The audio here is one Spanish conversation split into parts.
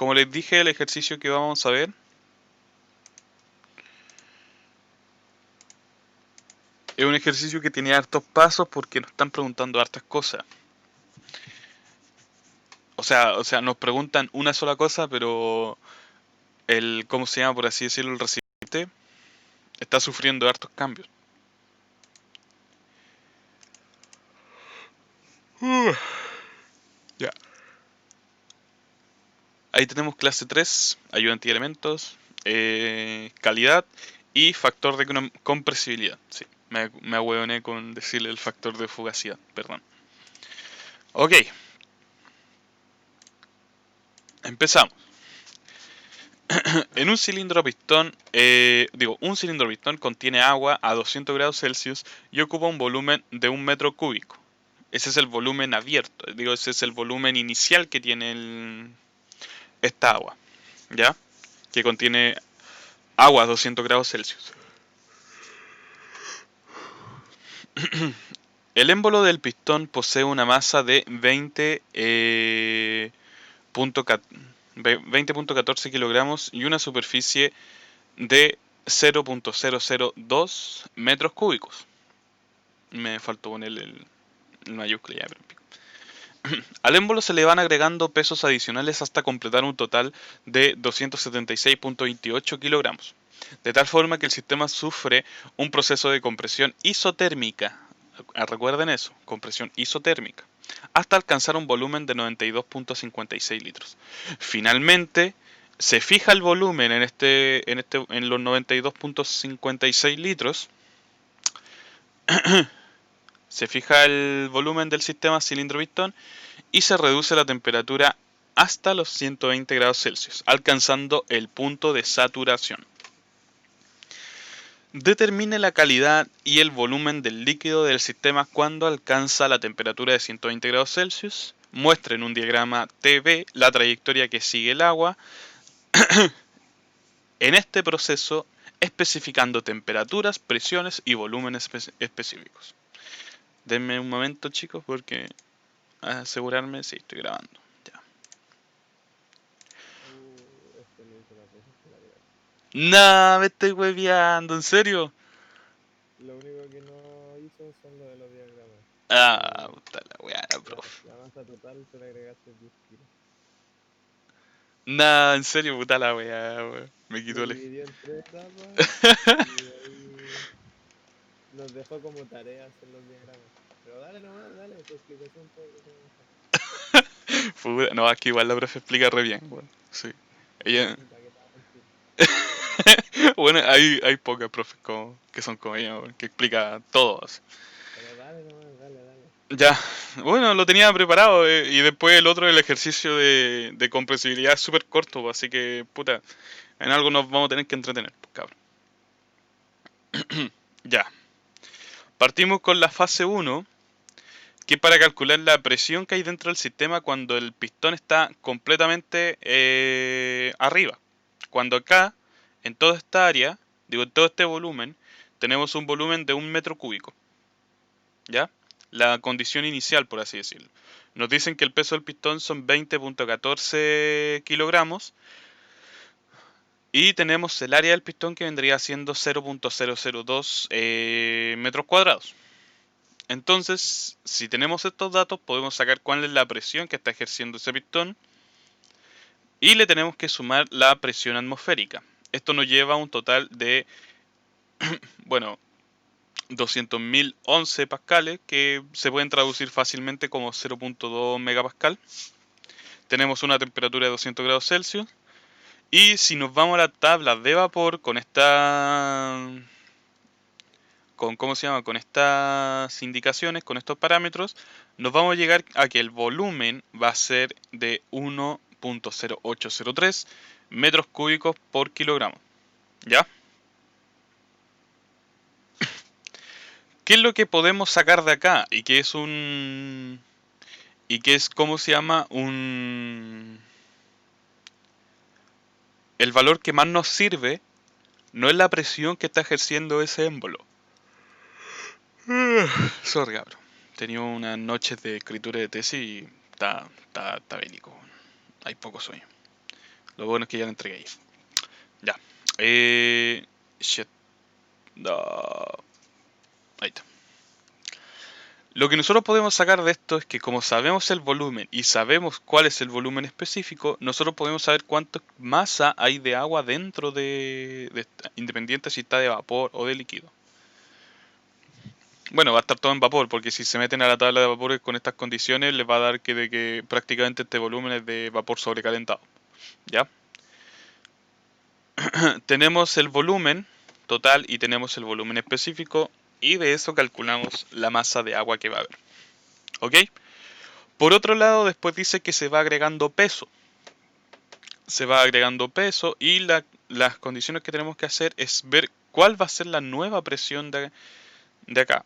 como les dije, el ejercicio que vamos a ver es un ejercicio que tiene hartos pasos porque nos están preguntando hartas cosas. O sea, nos preguntan una sola cosa, pero el, ¿cómo se llama? Por así decirlo, el recipiente está sufriendo hartos cambios. Ya. Ahí tenemos clase 3, ayuda antielementos, calidad y factor de compresibilidad. Sí, me ahueoné con decirle el factor de fugacidad, perdón. Ok, empezamos. En un cilindro a pistón, un cilindro a pistón contiene agua a 200 grados Celsius y ocupa un volumen de 1 metro cúbico. Ese es el volumen abierto, ese es el volumen inicial que tiene esta agua, ¿ya? Que contiene agua a 200 grados Celsius. El émbolo del pistón posee una masa de 20.14 kilogramos y una superficie de 0.002 metros cúbicos. Me faltó ponerle el mayúscula ya, pero pico. Al émbolo se le van agregando pesos adicionales hasta completar un total de 276.28 kilogramos. De tal forma que el sistema sufre un proceso de compresión isotérmica. Recuerden eso, compresión isotérmica, hasta alcanzar un volumen de 92.56 litros. Finalmente, se fija el volumen en los 92.56 litros. Se fija el volumen del sistema cilindro-pistón y se reduce la temperatura hasta los 120 grados Celsius, alcanzando el punto de saturación. Determine la calidad y el volumen del líquido del sistema cuando alcanza la temperatura de 120 grados Celsius. Muestre en un diagrama TV la trayectoria que sigue el agua en este proceso, especificando temperaturas, presiones y volúmenes específicos. Denme un momento, chicos, porque asegurarme si estoy grabando. Ya. Este lo hizo la profe, la verdad. Nah, me estoy hueveando, ¿en serio? Lo único que no hizo son lo de los diagramas. Ah, Eh, puta la weá, la la, profe. la masa total se le agregaste 10 kilos. Nah, en serio, puta la weá, weón. Me Lo quitó el... dividió en tres etapas y ahí nos dejó como tarea hacer los diagramas. Pero dale nomás, dale, tu explicación puede que sea mejor. No, aquí igual la profe explica re bien, weón. Sí. No, Ella... sí, para que te va a mentir. Bueno, hay pocas profes que son como ella, weón, que explica todo así. Pero dale nomás, dale, dale. Ya, bueno, lo tenía preparado y después el otro, el ejercicio de compresibilidad es súper corto, así que, puta, en algo nos vamos a tener que entretener, pues, cabrón. Ya, partimos con la fase uno, que es para calcular la presión que hay dentro del sistema cuando el pistón está completamente arriba. Cuando acá, en toda esta área, en todo este volumen, tenemos un volumen de 1 metro cúbico, ¿ya? La condición inicial, por así decirlo. Nos dicen que el peso del pistón son 20.14 kilogramos y tenemos el área del pistón que vendría siendo 0.002 metros cuadrados. Entonces, si tenemos estos datos, podemos sacar cuál es la presión que está ejerciendo ese pistón y le tenemos que sumar la presión atmosférica. Esto nos lleva a un total de, bueno, 200.011 pascales, que se pueden traducir fácilmente como 0.2 megapascal. Tenemos una temperatura de 200 grados Celsius. Y si nos vamos a la tabla de vapor con ¿cómo se llama? Con estas indicaciones, con estos parámetros, nos vamos a llegar a que el volumen va a ser de 1.0803 metros cúbicos por kilogramo. ¿Ya? ¿Qué es lo que podemos sacar de acá? Y que es ¿cómo se llama? El valor que más nos sirve no es la presión que está ejerciendo ese émbolo. Sorry, cabrón. Tenía unas noches de escritura de tesis y está bélico. Hay poco sueño. Lo bueno es que ya lo entregué ahí. Ya. Shit. No. Ahí está. Lo que nosotros podemos sacar de esto es que como sabemos el volumen y sabemos cuál es el volumen específico, nosotros podemos saber cuánta masa hay de agua dentro independiente si está de vapor o de líquido. Bueno, va a estar todo en vapor, porque si se meten a la tabla de vapores con estas condiciones, les va a dar que prácticamente este volumen es de vapor sobrecalentado. ¿Ya? Tenemos el volumen total y tenemos el volumen específico, y de eso calculamos la masa de agua que va a haber. ¿Ok? Por otro lado, después dice que se va agregando peso. Se va agregando peso y las condiciones que tenemos que hacer es ver cuál va a ser la nueva presión de acá.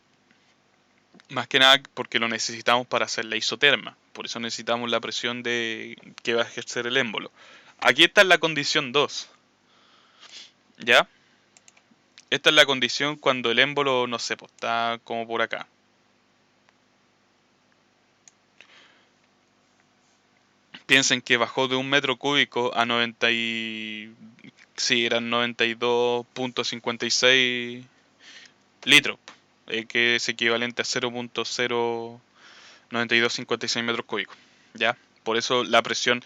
Más que nada porque lo necesitamos para hacer la isoterma. Por eso necesitamos la presión que va a ejercer el émbolo. Aquí está la condición 2. ¿Ya? Esta es la condición cuando el émbolo, no sé, pues, está como por acá. Piensen que bajó de 1 metro cúbico a 90 y... Sí, eran 92.56 litros, que es equivalente a 0.09256 metros cúbicos. ¿Ya? Por eso la presión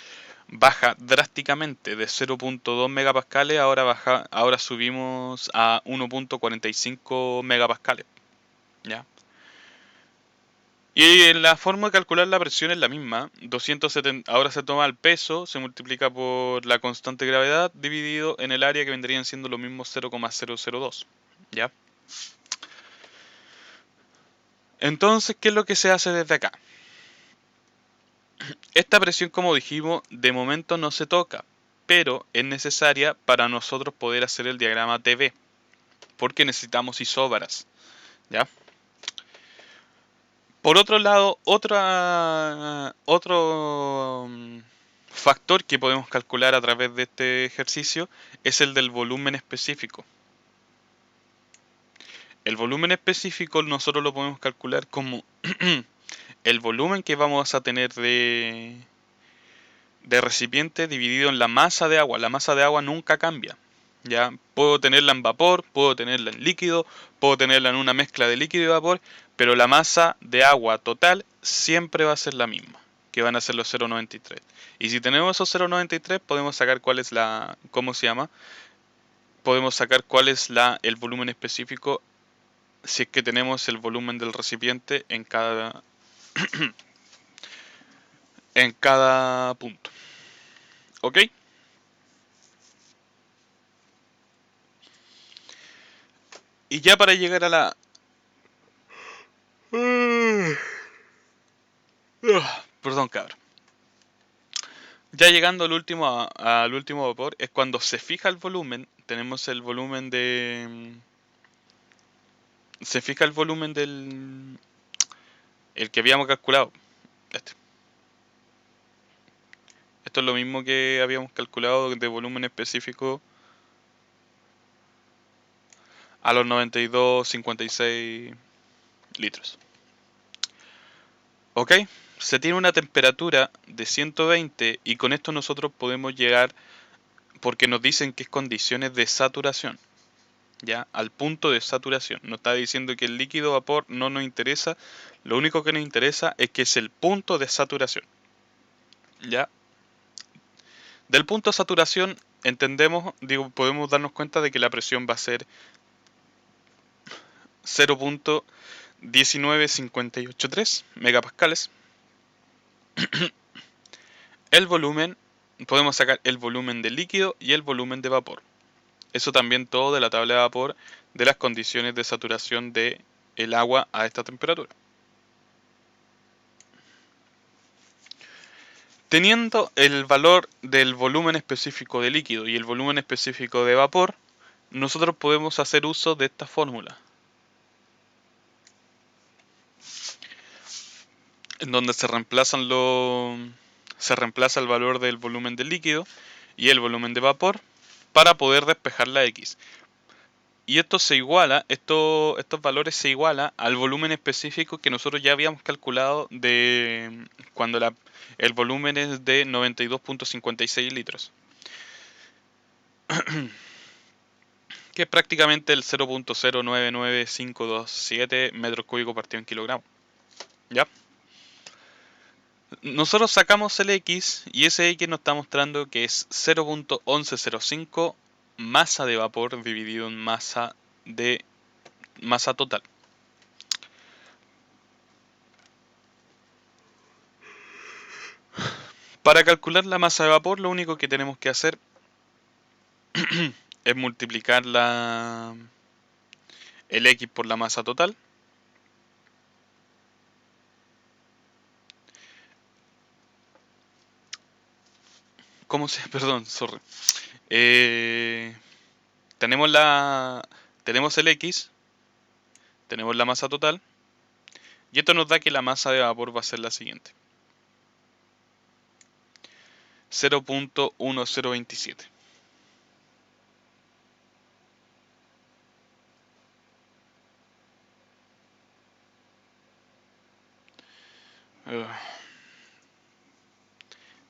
baja drásticamente de 0.2 megapascales, ahora subimos a 1.45 megapascales. ¿Ya? Y en la forma de calcular la presión es la misma. 270, ahora se toma el peso, se multiplica por la constante de gravedad, dividido en el área, que vendrían siendo lo mismo 0,002. ¿Ya? Entonces, ¿qué es lo que se hace desde acá? Esta presión, como dijimos, de momento no se toca, pero es necesaria para nosotros poder hacer el diagrama TV, porque necesitamos isóbaras. ¿Ya? Por otro lado, otro factor que podemos calcular a través de este ejercicio es el del volumen específico. El volumen específico nosotros lo podemos calcular como el volumen que vamos a tener de recipiente dividido en la masa de agua. La masa de agua nunca cambia. Ya puedo tenerla en vapor, puedo tenerla en líquido, puedo tenerla en una mezcla de líquido y vapor, pero la masa de agua total siempre va a ser la misma, que van a ser los 0,93. Y si tenemos esos 0,93, podemos sacar cuál es ¿cómo se llama? Podemos sacar cuál es el volumen específico si es que tenemos el volumen del recipiente en cada punto. ¿Ok? Y ya para llegar a la... Perdón, cabrón. Ya llegando al último vapor, es cuando se fija el volumen. Tenemos el volumen se fija el volumen el que habíamos calculado. Este. Esto es lo mismo que habíamos calculado de volumen específico a los 92,56 litros. ¿Ok? Se tiene una temperatura de 120 y con esto nosotros podemos llegar, porque nos dicen que es condiciones de saturación. ¿Ya? Al punto de saturación. Nos está diciendo que el líquido vapor no nos interesa, lo único que nos interesa es que es el punto de saturación. ¿Ya? Del punto de saturación podemos darnos cuenta de que la presión va a ser 0.19583 megapascales. El volumen, podemos sacar el volumen de líquido y el volumen de vapor. Eso también todo de la tabla de vapor de las condiciones de saturación de el agua a esta temperatura. Teniendo el valor del volumen específico de líquido y el volumen específico de vapor, nosotros podemos hacer uso de esta fórmula, en donde se reemplaza el valor del volumen del líquido y el volumen de vapor para poder despejar la X. Y estos valores se igualan al volumen específico que nosotros ya habíamos calculado de cuando el volumen es de 92.56 litros. que es prácticamente el 0.099527 metros cúbicos partido en kilogramos. ¿Ya? Nosotros sacamos el X y ese X nos está mostrando que es 0.1105 masa de vapor dividido en masa total. Para calcular la masa de vapor, lo único que tenemos que hacer es multiplicar el X por la masa total. ¿Cómo se? Perdón, sorry. Tenemos tenemos el X, tenemos la masa total, y esto nos da que la masa de vapor va a ser la siguiente: 0.1027.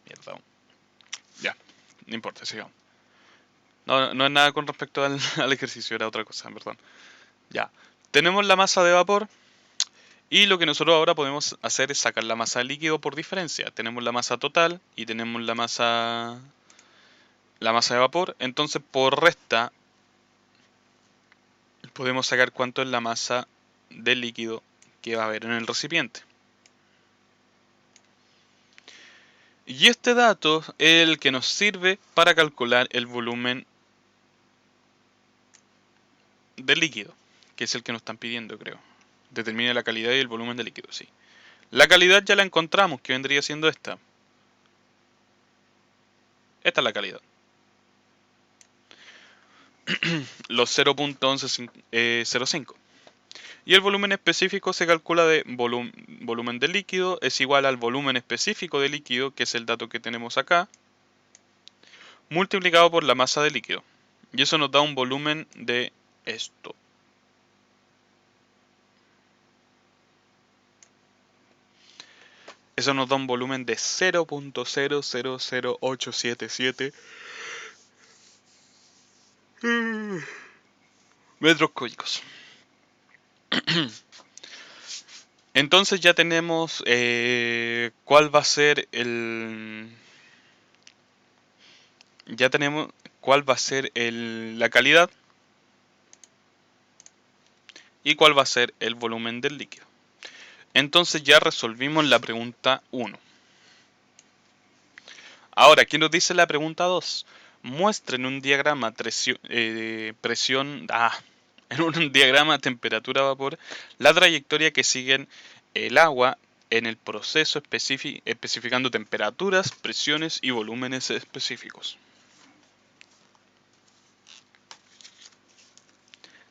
Mierda. Ya, no importa, sigamos. No, no es nada con respecto al ejercicio, era otra cosa, perdón. Ya, tenemos la masa de vapor y lo que nosotros ahora podemos hacer es sacar la masa de líquido por diferencia. Tenemos la masa total y tenemos la masa de vapor, entonces por resta podemos sacar cuánto es la masa del líquido que va a haber en el recipiente. Y este dato es el que nos sirve para calcular el volumen del líquido, que es el que nos están pidiendo, creo. Determine la calidad y el volumen del líquido, sí. La calidad ya la encontramos, que vendría siendo esta. Esta es la calidad. Los 0.1105. Y el volumen específico se calcula de volumen de líquido es igual al volumen específico de líquido, que es el dato que tenemos acá, multiplicado por la masa de líquido. Y eso nos da un volumen de esto. Eso nos da un volumen de 0.000877 metros cúbicos. Entonces ya tenemos cuál va a ser la calidad y cuál va a ser el volumen del líquido. Entonces ya resolvimos la pregunta 1. Ahora, ¿qué nos dice la pregunta 2? Muestren un diagrama en un diagrama temperatura-vapor la trayectoria que siguen el agua en el proceso especificando temperaturas, presiones y volúmenes específicos.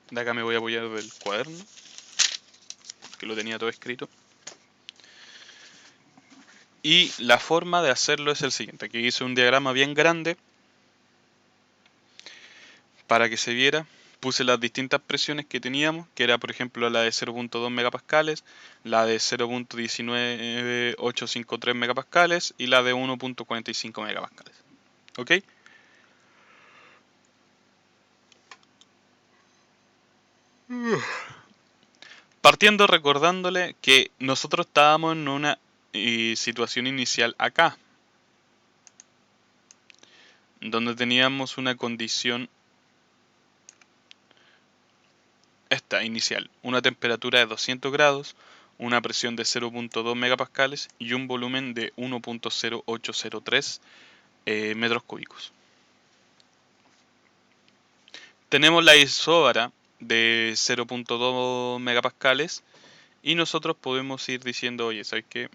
De acá me voy a apoyar del cuaderno, que lo tenía todo escrito. Y la forma de hacerlo es el siguiente. Aquí hice un diagrama bien grande para que se viera. Puse las distintas presiones que teníamos, que era por ejemplo la de 0.2 megapascales, la de 0.19853 megapascales y la de 1.45 megapascales. ¿Ok? Partiendo recordándole que nosotros estábamos en una situación inicial acá, donde teníamos una condición esta inicial, una temperatura de 200 grados, una presión de 0.2 megapascales y un volumen de 1.0803 metros cúbicos. Tenemos la isóbara de 0.2 megapascales y nosotros podemos ir diciendo, oye, ¿sabes qué?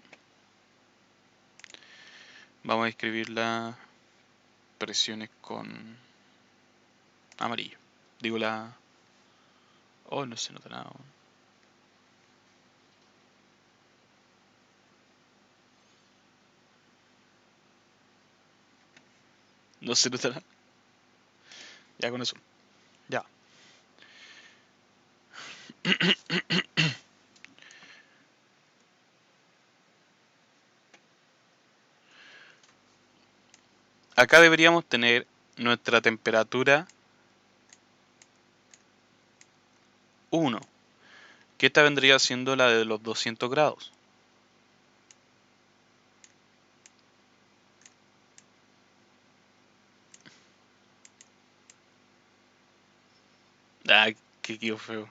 Vamos a escribir las presiones con amarillo. Digo la... Oh, no se nota nada. No se nota nada. Ya con eso. Ya. Acá deberíamos tener nuestra temperatura 1, que esta vendría siendo la de los 200 grados. Ah, qué quedó feo.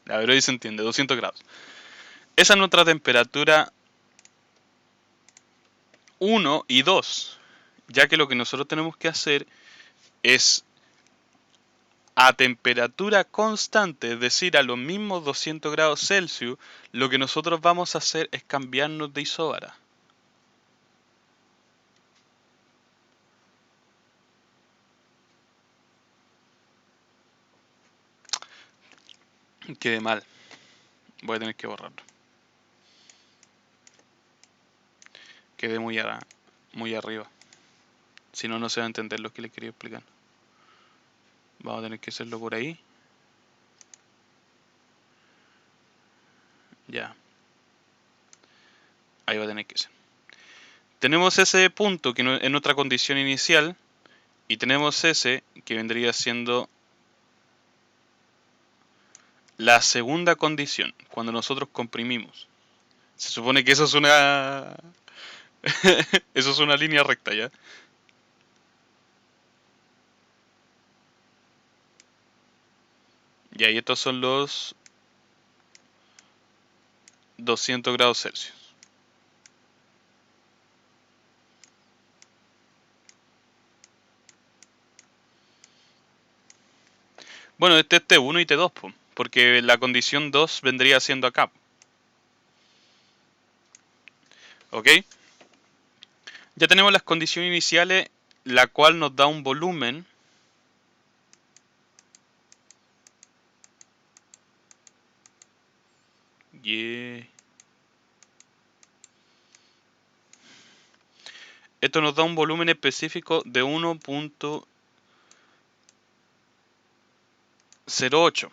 A ver, ahí se entiende, 200 grados. Esa es nuestra temperatura 1 y 2, ya que lo que nosotros tenemos que hacer es a temperatura constante, es decir, a los mismos 200 grados Celsius, lo que nosotros vamos a hacer es cambiarnos de isobara. Quede mal. Voy a tener que borrarlo. Quedé muy arriba. Si no, no se va a entender lo que le quería explicar. Vamos a tener que hacerlo por ahí. Ya. Ahí va a tener que ser. Tenemos ese punto que es nuestra condición inicial. Y tenemos ese que vendría siendo la segunda condición, cuando nosotros comprimimos. Se supone que eso es una... eso es una línea recta, ¿ya? Y ahí estos son los 200 grados Celsius. Bueno, este es T1 y T2, porque la condición 2 vendría siendo acá. ¿Ok? Ya tenemos las condiciones iniciales, la cual nos da un volumen Esto nos da un volumen específico de 1.08,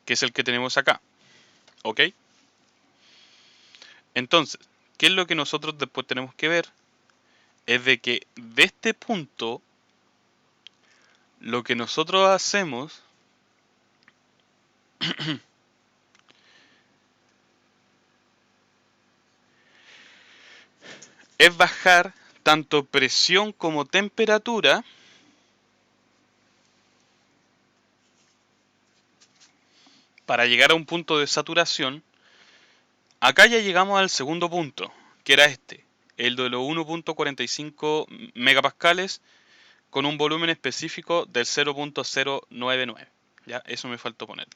que es el que tenemos acá. ¿Ok? Entonces, ¿qué es lo que nosotros después tenemos que ver? Es de que de este punto, lo que nosotros hacemos es bajar tanto presión como temperatura para llegar a un punto de saturación. Acá ya llegamos al segundo punto, que era este, el de los 1.45 megapascales con un volumen específico del 0.099. Ya, eso me faltó poner.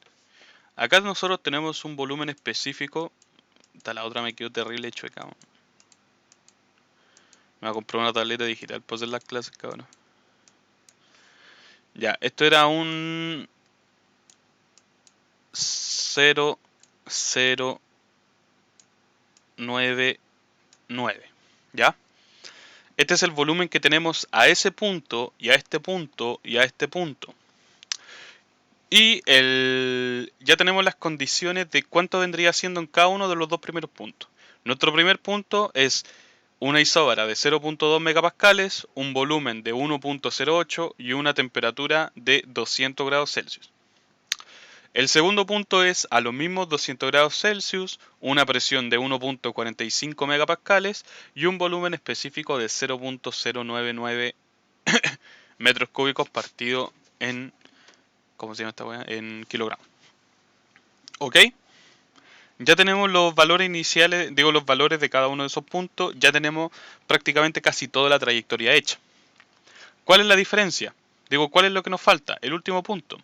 Acá nosotros tenemos un volumen específico. La otra me quedó terrible chueca. Me voy a comprar una tableta digital para hacer las clases, cabrón. Ya, esto era un 0.099. ¿Ya? Este es el volumen que tenemos a ese punto, y a este punto, y a este punto. Y ya tenemos las condiciones de cuánto vendría siendo en cada uno de los dos primeros puntos. Nuestro primer punto es una isobara de 0.2 megapascales, un volumen de 1.08 y una temperatura de 200 grados Celsius. El segundo punto es a los mismos 200 grados Celsius, una presión de 1.45 megapascales y un volumen específico de 0.099 metros cúbicos partido en, ¿cómo se llama esta weá? En kilogramos. ¿Ok? Ya tenemos los valores iniciales, digo los valores de cada uno de esos puntos, ya tenemos prácticamente casi toda la trayectoria hecha. ¿Cuál es la diferencia? Digo, ¿cuál es lo que nos falta? El último punto,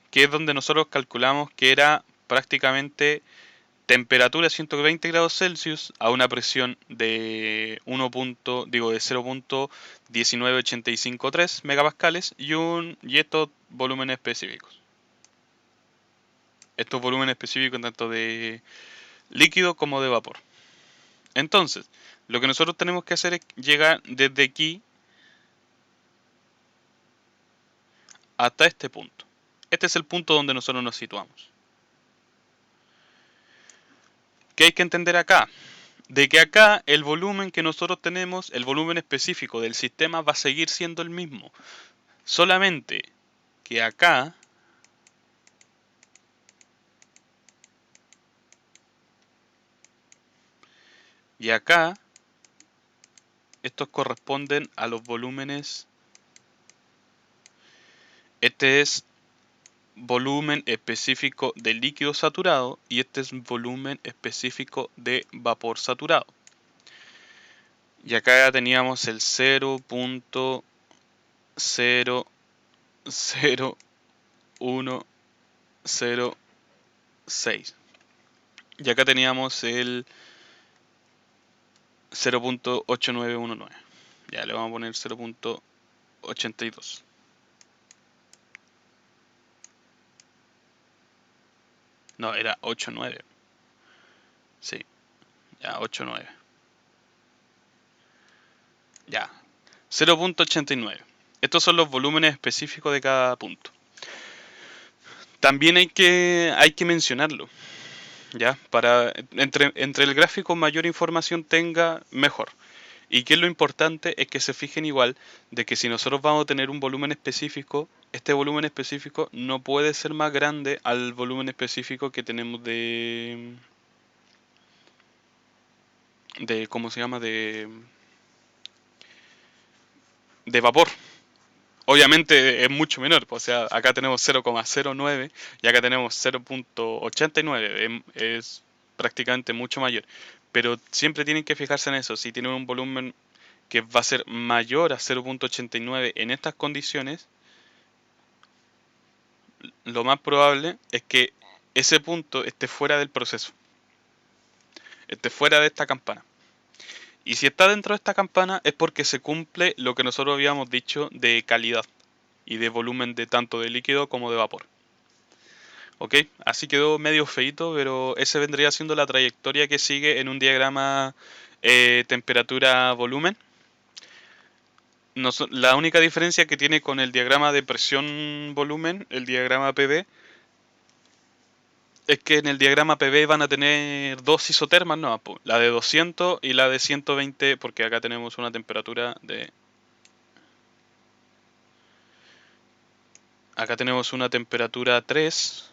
que es donde nosotros calculamos que era prácticamente temperatura 120 grados Celsius a una presión de 0.19853 megapascales y estos volúmenes específicos. Estos volúmenes específicos tanto de líquido como de vapor. Entonces, lo que nosotros tenemos que hacer es llegar desde aquí hasta este punto. Este es el punto donde nosotros nos situamos. ¿Qué hay que entender acá? de que acá el volumen que nosotros tenemos, el volumen específico del sistema va a seguir siendo el mismo. Solamente que acá y acá estos corresponden a los volúmenes. Este es volumen específico de líquido saturado y este es volumen específico de vapor saturado. Y acá ya teníamos el 0.00106. Y acá teníamos el 0.8919. Ya le vamos a poner 0.82. No, era 89. Sí, ya 89. Ya, 0.89. Estos son los volúmenes específicos de cada punto. También hay que mencionarlo, ¿ya? Para entre el gráfico mayor información tenga, mejor. Y que lo importante es que se fijen igual de que si nosotros vamos a tener un volumen específico, este volumen específico no puede ser más grande al volumen específico que tenemos de ¿cómo se llama? De vapor. Obviamente es mucho menor, o sea, acá tenemos 0,09 y acá tenemos 0.89, es prácticamente mucho mayor. Pero siempre tienen que fijarse en eso, si tienen un volumen que va a ser mayor a 0.89 en estas condiciones, lo más probable es que ese punto esté fuera del proceso, esté fuera de esta campana. Y si está dentro de esta campana es porque se cumple lo que nosotros habíamos dicho de calidad y de volumen de tanto de líquido como de vapor. Ok, así quedó medio feito, pero ese vendría siendo la trayectoria que sigue en un diagrama temperatura-volumen. La única diferencia que tiene con el diagrama de presión-volumen, el diagrama PV, es que en el diagrama PV van a tener dos isotermas, no, la de 200 y la de 120, porque acá tenemos una temperatura de... Acá tenemos una temperatura 3.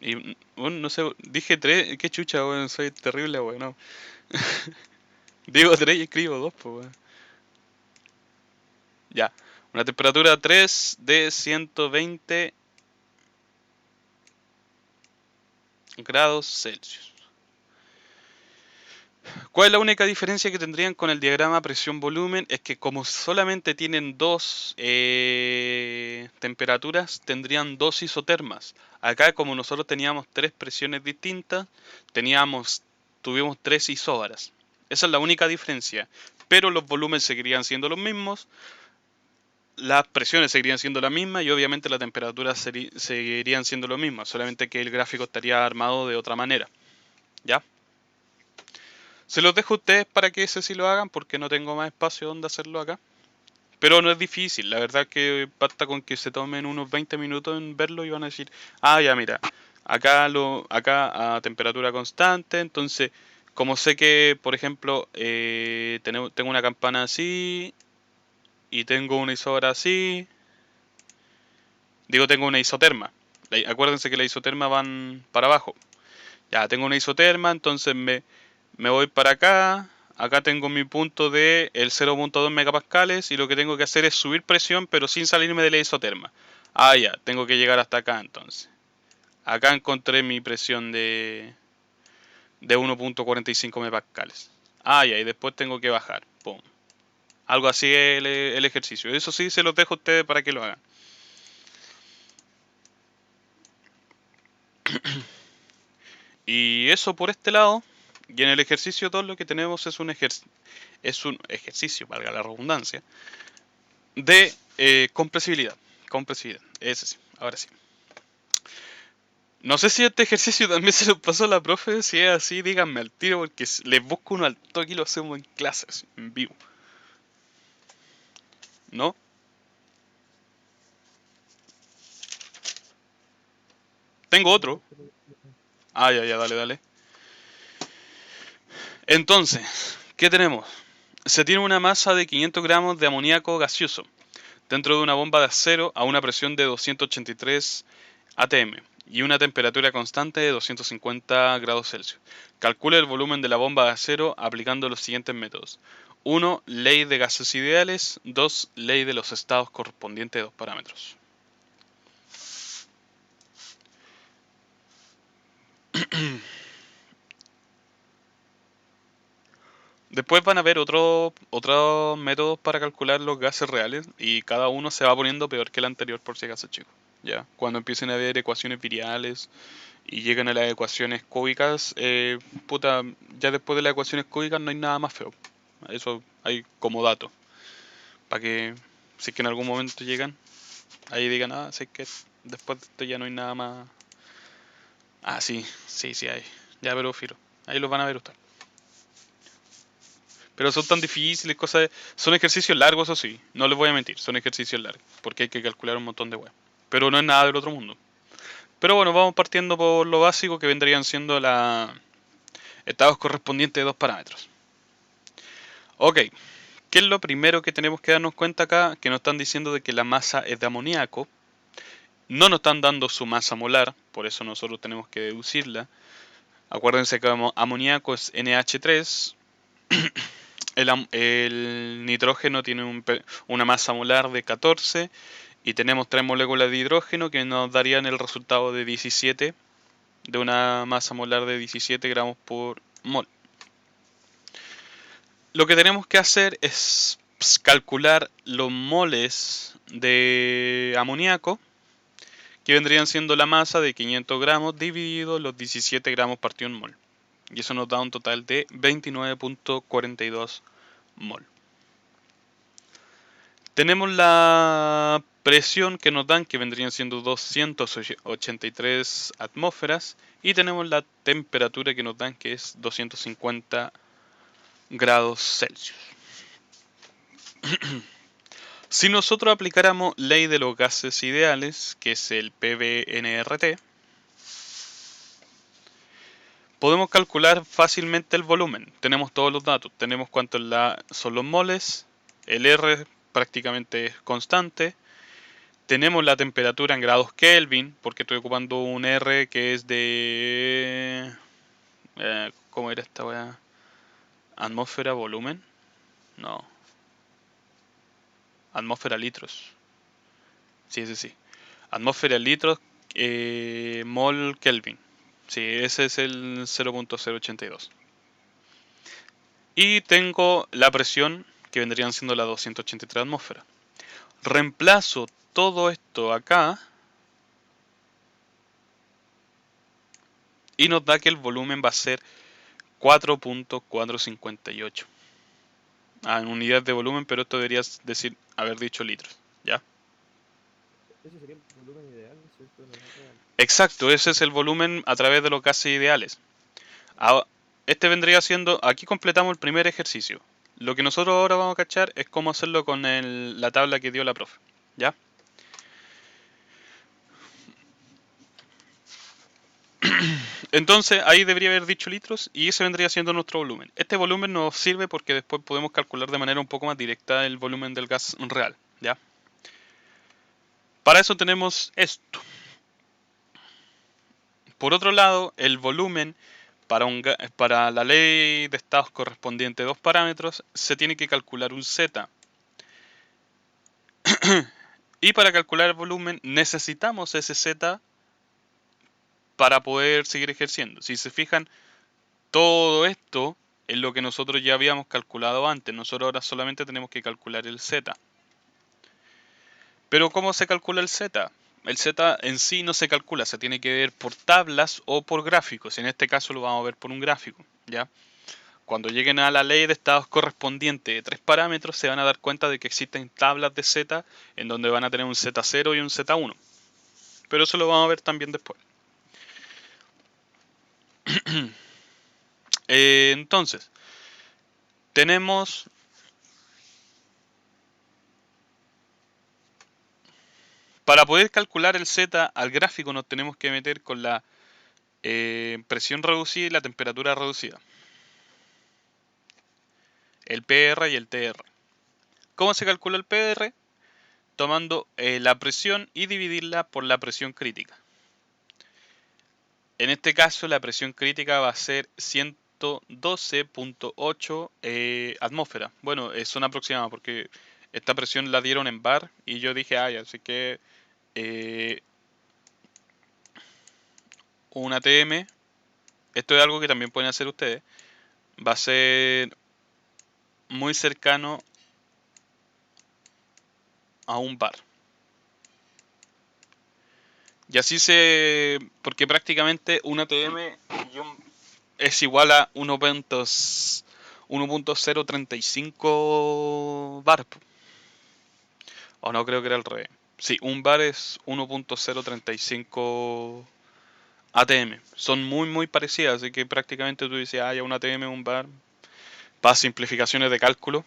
Y, bueno, no sé, dije 3, qué chucha, weón, soy terrible, weón, no. Digo 3 y escribo 2, pues, weón. Ya, una temperatura 3 de 120 grados Celsius. ¿Cuál es la única diferencia que tendrían con el diagrama presión-volumen? Es que como solamente tienen dos temperaturas, tendrían dos isotermas. Acá como nosotros teníamos tres presiones distintas, tuvimos tres isóbaras. Esa es la única diferencia. Pero los volúmenes seguirían siendo los mismos, las presiones seguirían siendo las mismas y obviamente las temperaturas seguirían siendo lo mismo, solamente que el gráfico estaría armado de otra manera. ¿Ya? Se los dejo a ustedes para que ese sí lo hagan porque no tengo más espacio donde hacerlo acá. Pero no es difícil, la verdad que basta con que se tomen unos 20 minutos en verlo y van a decir, ah, ya mira, acá a temperatura constante, entonces como sé que, por ejemplo, tengo una campana así y tengo una isobra así, digo tengo una isoterma, acuérdense que las isotermas van para abajo, ya tengo una isoterma, entonces me voy para acá. Acá tengo mi punto de el 0.2 megapascales y lo que tengo que hacer es subir presión pero sin salirme de la isoterma. Ah, ya, tengo que llegar hasta acá entonces. Acá encontré mi presión de 1.45 megapascales. Ah, ya, y después tengo que bajar. Pum. Algo así es el ejercicio. Eso sí, se los dejo a ustedes para que lo hagan. Y eso por este lado. Y en el ejercicio 2 lo que tenemos es un ejercicio, valga la redundancia, de compresibilidad. Compresibilidad, ese sí, ahora sí. No sé si este ejercicio también se lo pasó a la profe, si es así, díganme al tiro, porque les busco uno al toque y lo hacemos en clases, en vivo. ¿No? Tengo otro. No, creo que no. Ah, ya, ya, dale, dale. Entonces, ¿qué tenemos? Se tiene una masa de 500 gramos de amoníaco gaseoso dentro de una bomba de acero a una presión de 283 atm y una temperatura constante de 250 grados Celsius. Calcule el volumen de la bomba de acero aplicando los siguientes métodos. 1. Ley de gases ideales. 2. Ley de los estados correspondientes de dos parámetros. Después van a haber otros métodos para calcular los gases reales y cada uno se va poniendo peor que el anterior por si acaso, chicos. Ya, cuando empiecen a haber ecuaciones viriales y llegan a las ecuaciones cúbicas, puta, ya después de las ecuaciones cúbicas no hay nada más feo. Eso hay como dato. Para que, si es que en algún momento llegan, ahí digan, ah, si es que después de esto ya no hay nada más. Ah, sí, sí, sí hay. Ya, pero filo. Ahí los van a ver ustedes. Pero son tan difíciles, son ejercicios largos, eso sí. No les voy a mentir, son ejercicios largos. Porque hay que calcular un montón de weas. Pero no es nada del otro mundo. Pero bueno, vamos partiendo por lo básico que vendrían siendo los estados correspondientes de dos parámetros. Ok, ¿qué es lo primero que tenemos que darnos cuenta acá? Que nos están diciendo de que la masa es de amoníaco. No nos están dando su masa molar, por eso nosotros tenemos que deducirla. Acuérdense que amoníaco es NH3. El nitrógeno tiene una masa molar de 14 y tenemos 3 moléculas de hidrógeno que nos darían el resultado de 17, de una masa molar de 17 gramos por mol. Lo que tenemos que hacer es calcular los moles de amoníaco, que vendrían siendo la masa de 500 gramos dividido los 17 gramos partido en mol. Y eso nos da un total de 29.42 mol. Tenemos la presión que nos dan, que vendrían siendo 283 atmósferas, y tenemos la temperatura que nos dan, que es 250 grados Celsius. Si nosotros aplicáramos ley de los gases ideales, que es el PVNRT, podemos calcular fácilmente el volumen. Tenemos todos los datos, tenemos cuántos son los moles, el R prácticamente es constante, tenemos la temperatura en grados Kelvin, porque estoy ocupando un R que es de... ¿cómo era esta weá? ¿Atmósfera, volumen? No. Atmósfera, litros. Sí, sí, sí. Atmósfera, litros, mol, Kelvin. Sí, ese es el 0.082. Y tengo la presión, que vendrían siendo las 283 atmósferas. Reemplazo todo esto acá y nos da que el volumen va a ser 4.458 en unidad de volumen, pero esto deberías haber dicho litros, ¿ya? Ese sería el volumen ideal, ¿cierto? No es real. Exacto, ese es el volumen a través de los gases ideales. Este vendría siendo, aquí completamos el primer ejercicio. Lo que nosotros ahora vamos a cachar es cómo hacerlo con la tabla que dio la profe, ¿ya? Entonces ahí debería haber dicho litros y ese vendría siendo nuestro volumen. Este volumen nos sirve porque después podemos calcular de manera un poco más directa el volumen del gas real, ¿ya? Para eso tenemos esto. Por otro lado, el volumen para la ley de estados correspondiente a dos parámetros se tiene que calcular un Z. Y para calcular el volumen necesitamos ese Z para poder seguir ejerciendo. Si se fijan, todo esto es lo que nosotros ya habíamos calculado antes. Nosotros ahora solamente tenemos que calcular el Z. Pero ¿cómo se calcula el Z? El Z en sí no se calcula, se tiene que ver por tablas o por gráficos. En este caso lo vamos a ver por un gráfico, ¿ya? Cuando lleguen a la ley de estados correspondiente de 3 parámetros, se van a dar cuenta de que existen tablas de Z en donde van a tener un Z0 y un Z1. Pero eso lo vamos a ver también después. Entonces, tenemos... Para poder calcular el Z al gráfico nos tenemos que meter con la presión reducida y la temperatura reducida. el PR y el TR. ¿Cómo se calcula el PR? Tomando la presión y dividirla por la presión crítica. En este caso la presión crítica va a ser 112.8 atmósferas. Bueno, son aproximadas porque esta presión la dieron en bar y yo dije, ay, así que un ATM, esto es algo que también pueden hacer ustedes, va a ser muy cercano a un bar. Y así porque prácticamente un ATM es igual a 1.035 bar. O no, creo que era al revés. Sí, un bar es 1.035 ATM. Son muy parecidas, así que prácticamente tú dices, ah, ya un ATM, un bar, para simplificaciones de cálculo.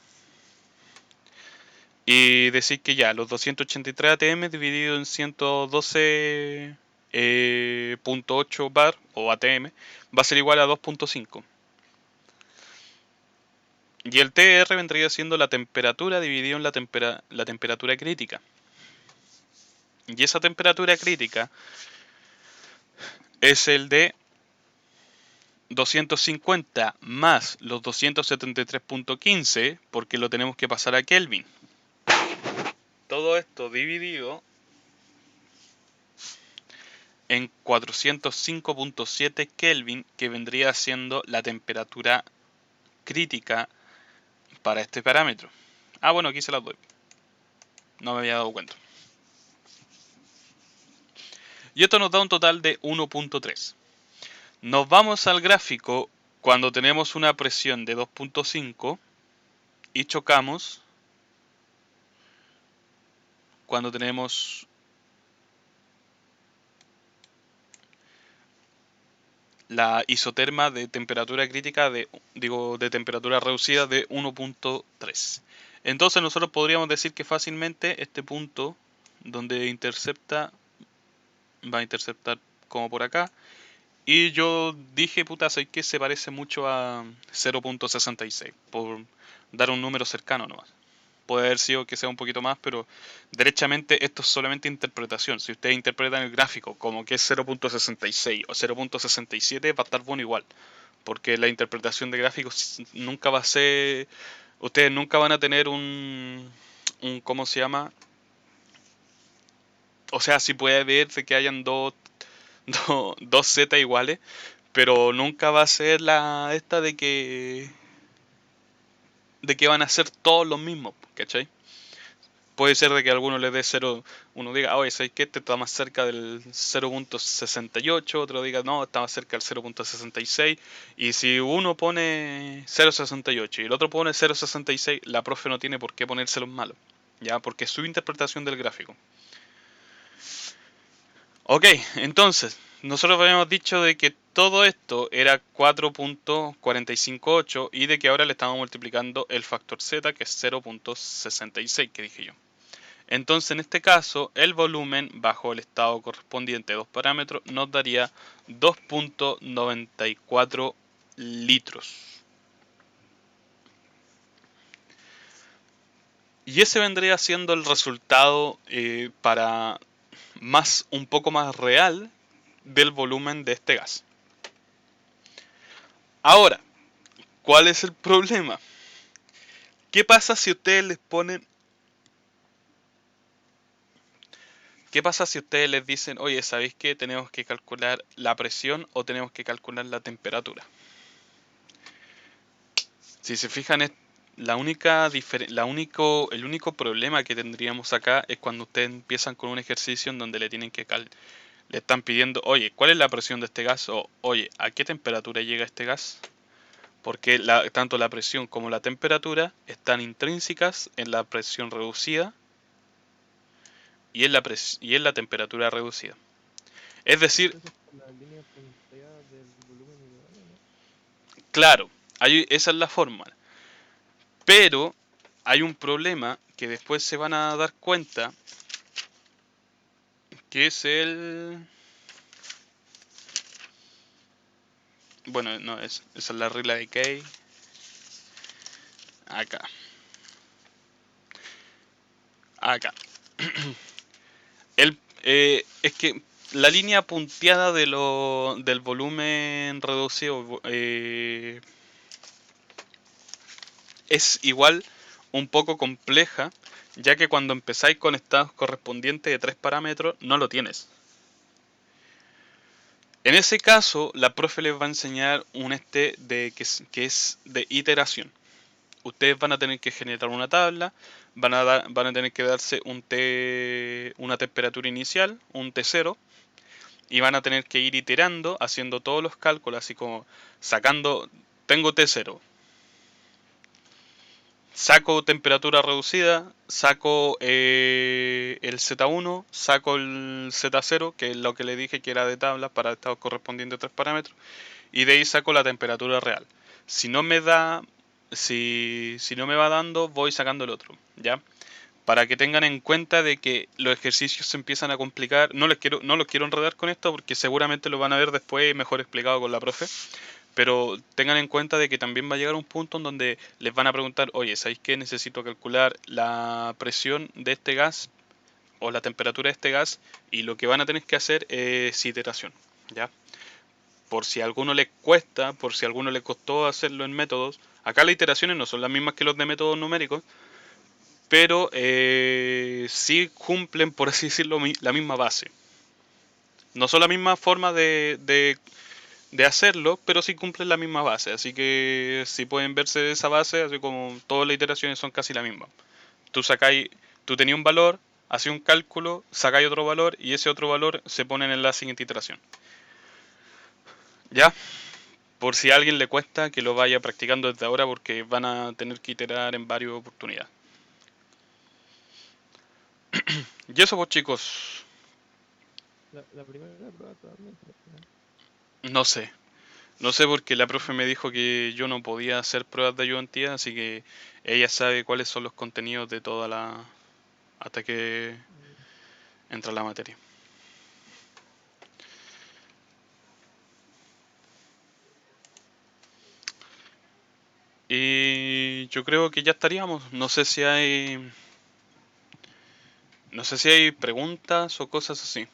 Y decir que ya, los 283 ATM dividido en 112.8 bar o ATM va a ser igual a 2.5. Y el TR vendría siendo la temperatura dividido en la temperatura crítica. Y esa temperatura crítica es el de 250 más los 273.15 porque lo tenemos que pasar a Kelvin. Todo esto dividido en 405.7 Kelvin, que vendría siendo la temperatura crítica para este parámetro. Ah, bueno, aquí se las doy. No me había dado cuenta. Y esto nos da un total de 1.3. Nos vamos al gráfico cuando tenemos una presión de 2.5 y chocamos cuando tenemos la isoterma de temperatura crítica de temperatura reducida de 1.3. Entonces nosotros podríamos decir que fácilmente este punto donde intercepta va a interceptar como por acá. Y yo dije, puta, sé que se parece mucho a 0.66, por dar un número cercano nomás. Puede haber sido que sea un poquito más, pero derechamente esto es solamente interpretación. Si ustedes interpretan el gráfico como que es 0.66 o 0.67, va a estar bueno igual. Porque la interpretación de gráficos nunca va a ser... Ustedes nunca van a tener ¿cómo se llama? O sea, sí puede verse que hayan dos Z iguales, pero nunca va a ser esta de que van a ser todos los mismos, ¿cachai? Puede ser de que a alguno le dé 0, uno diga, oye, ¿sabes qué? Este está más cerca del 0.68, otro diga, no, está más cerca del 0.66, y si uno pone 0.68 y el otro pone 0.66, la profe no tiene por qué ponérselos malos, ¿ya? Porque es su interpretación del gráfico. Ok, entonces, nosotros habíamos dicho de que todo esto era 4.458 y de que ahora le estamos multiplicando el factor z, que es 0.66, que dije yo. Entonces, en este caso, el volumen bajo el estado correspondiente de dos parámetros nos daría 2.94 litros. Y ese vendría siendo el resultado para un poco más real del volumen de este gas. Ahora, ¿cuál es el problema? ¿Qué pasa si ustedes les ponen... ¿Qué pasa si ustedes les dicen, oye, ¿sabéis que tenemos que calcular la presión o tenemos que calcular la temperatura? Si se fijan, el único problema que tendríamos acá es cuando ustedes empiezan con un ejercicio en donde le están pidiendo, oye, ¿cuál es la presión de este gas? O, oye, ¿a qué temperatura llega este gas? Porque tanto la presión como la temperatura están intrínsecas en la presión reducida y en la temperatura reducida. Es decir, Eso es por la línea punteada del volumen ideal, ¿o no? claro, esa es la fórmula. Pero hay un problema que después se van a dar cuenta, que es el... Bueno, no, esa es la regla de Key. acá. Acá. Es que la línea punteada del volumen reducido es igual un poco compleja, ya que cuando empezáis con estados correspondientes de 3 parámetros, no lo tienes. En ese caso, la profe les va a enseñar que es de iteración. Ustedes van a tener que generar una tabla, van a tener que darse una temperatura inicial, un T0, y van a tener que ir iterando, haciendo todos los cálculos, así como tengo T0, saco temperatura reducida, saco el Z1, saco el Z0, que es lo que le dije que era de tabla para estados correspondientes a 3 parámetros, y de ahí saco la temperatura real. Si no me da, si no me va dando, voy sacando el otro, ¿ya? Para que tengan en cuenta de que los ejercicios se empiezan a complicar. No los quiero enredar con esto porque seguramente lo van a ver después mejor explicado con la profe. Pero tengan en cuenta de que también va a llegar un punto en donde les van a preguntar, oye, ¿sabéis qué? Necesito calcular la presión de este gas o la temperatura de este gas, y lo que van a tener que hacer es iteración, ¿ya? Por si a alguno le cuesta, por si a alguno le costó hacerlo en métodos, acá las iteraciones no son las mismas que los de métodos numéricos, pero sí cumplen, por así decirlo, la misma base. No son la misma forma de hacerlo, pero sí cumplen la misma base. Así que si pueden verse de esa base, así como todas las iteraciones son casi la misma. Tú sacáis, tú tenías un valor, hacéis un cálculo, sacáis otro valor y ese otro valor se pone en la siguiente iteración. ¿Ya? Por si a alguien le cuesta, que lo vaya practicando desde ahora porque van a tener que iterar en varias oportunidades. Y eso pues chicos, La primera prueba totalmente. no sé. No sé porque la profe me dijo que yo no podía hacer pruebas de ayudantía, así que ella sabe cuáles son los contenidos de toda la... hasta que entra la materia. Y yo creo que ya estaríamos. No sé si hay preguntas o cosas así.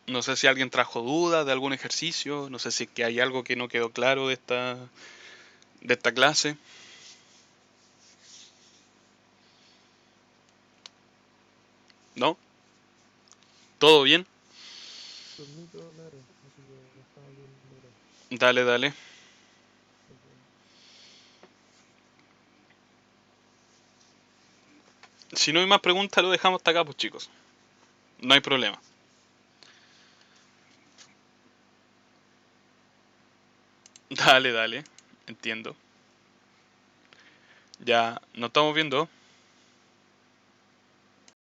No sé si alguien trajo dudas de algún ejercicio. No sé si es que hay algo que no quedó claro de esta clase. ¿No? ¿Todo bien? Por mí todo claro, así que estamos viendo, bro. Dale, dale. Ok. Si no hay más preguntas, lo dejamos hasta acá, pues chicos. No hay problema. Dale, dale. Entiendo. Ya nos estamos viendo.